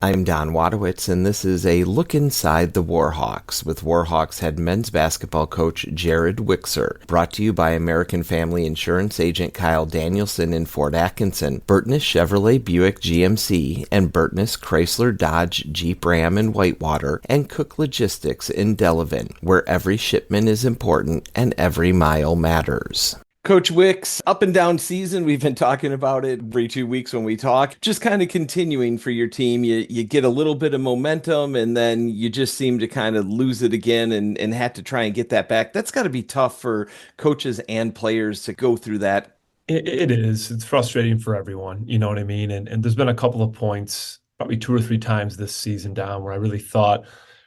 I'm Don Wadewitz, and this is a look inside the Warhawks with Warhawks head men's basketball coach Jarod Wichser, brought to you by American Family Insurance agent Kyle Danielson in Fort Atkinson, Burtness Chevrolet Buick GMC, and Burtness Chrysler Dodge Jeep Ram in Whitewater, and Cook Logistics in Delavan, where every shipment is important and every mile matters. Coach Wicks, up and down season, we've been talking about it every 2 weeks when we talk, just kind of continuing for your team. You get a little bit of momentum and then you just seem to kind of lose it again and had to try and get that back. That's got to be tough for coaches and players to go through that. It is. It's frustrating for everyone. You know what I mean? And there's been a couple of points, probably 2 or 3 times this season down where I really thought,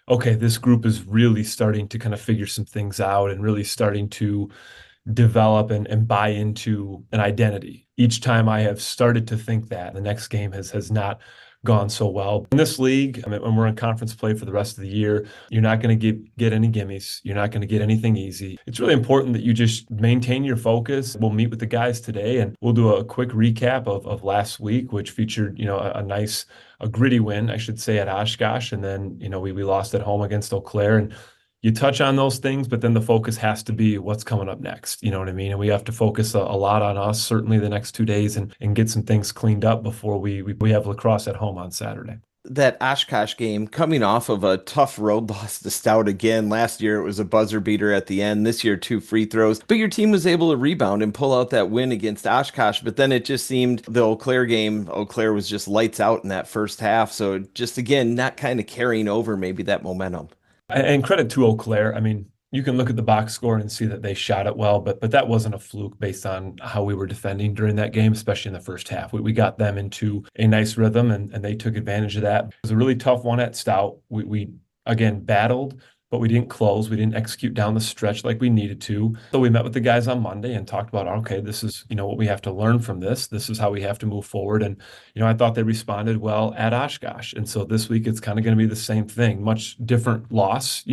okay, this group is really starting to kind of figure some things out and really starting to develop and buy into an identity. Each time I have started to think that, the next game has not gone so well. In this league, I mean, when we're in conference play for the rest of the year, you're not going to get any gimmies. You're not going to get anything easy. It's really important that you just maintain your focus. We'll meet with the guys today and we'll do a quick recap of last week, which featured, a gritty win, I should say, at Oshkosh. And then, we lost at home against Eau Claire. And you touch on those things, but then the focus has to be what's coming up next. You know what I mean? And we have to focus a lot on us, certainly the next 2 days, and get some things cleaned up before we have lacrosse at home on Saturday. That Oshkosh game, coming off of a tough road loss to Stout again. Last year, it was a buzzer beater at the end. This year, 2 free throws. But your team was able to rebound and pull out that win against Oshkosh. But then it just seemed the Eau Claire game, Eau Claire was just lights out in that first half. So just, again, not kind of carrying over maybe that momentum. And credit to Eau Claire. I mean, you can look at the box score and see that they shot it well, but that wasn't a fluke based on how we were defending during that game, especially in the first half. We got them into a nice rhythm, and they took advantage of that. It was a really tough one at Stout. We again, battled, but we didn't close. We didn't execute down the stretch like we needed to. So we met with the guys on Monday and talked about, okay, this is, what we have to learn from this. This is how we have to move forward. And, I thought they responded well at Oshkosh. And so this week it's kind of going to be the same thing, much different loss,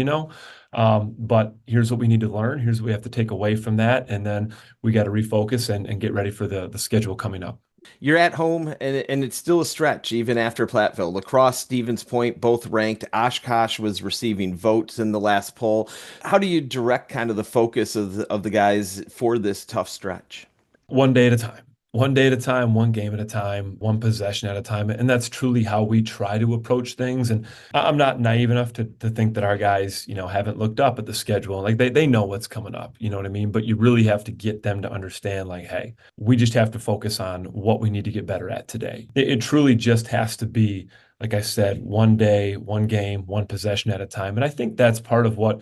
but here's what we need to learn. Here's what we have to take away from that. And then we got to refocus and get ready for the schedule coming up. You're at home, and it's still a stretch, even after Platteville. La Crosse, Stevens Point, both ranked. Oshkosh was receiving votes in the last poll. How do you direct kind of the focus of the guys for this tough stretch? One day at a time. One day at a time, one game at a time, one possession at a time. And that's truly how we try to approach things. And I'm not naive enough to think that our guys, haven't looked up at the schedule. Like they know what's coming up, you know what I mean? But you really have to get them to understand, like, hey, we just have to focus on what we need to get better at today. It truly just has to be, like I said, one day, one game, one possession at a time. And I think that's part of what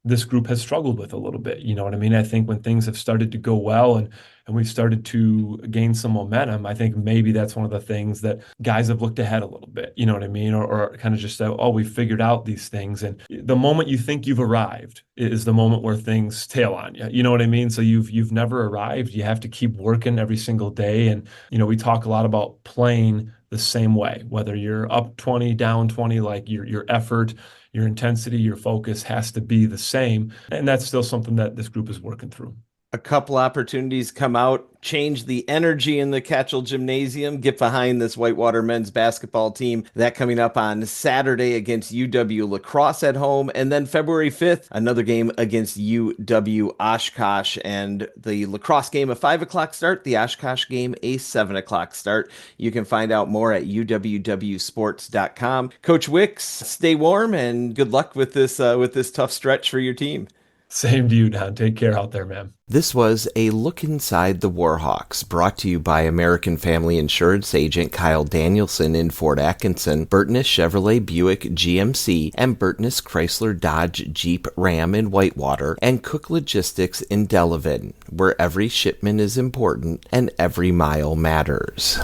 this group has struggled with a little bit. You know what I mean? I think when things have started to go well and we've started to gain some momentum, I think maybe that's one of the things that guys have looked ahead a little bit, you know what I mean? Or kind of just said, oh, we figured out these things. And the moment you think you've arrived is the moment where things tail on you. You know what I mean? So you've never arrived. You have to keep working every single day. And, we talk a lot about playing the same way, whether you're up 20, down 20, like your effort, your intensity, your focus has to be the same. And that's still something that this group is working through. A couple opportunities come out, change the energy in the Catchell Gymnasium, get behind this Whitewater men's basketball team. That coming up on Saturday against UW La Crosse at home. And then February 5th, another game against UW Oshkosh. And the La Crosse game, a 5 o'clock start, the Oshkosh game, a 7 o'clock start. You can find out more at uwwsports.com. Coach Wicks, stay warm and good luck with this tough stretch for your team. Same to you, Don. Take care out there, man. This was a look inside the Warhawks, brought to you by American Family Insurance agent Kyle Danielson in Fort Atkinson, Burtness Chevrolet Buick GMC, and Burtness Chrysler Dodge Jeep Ram in Whitewater, and Cook Logistics in Delavan, where every shipment is important and every mile matters.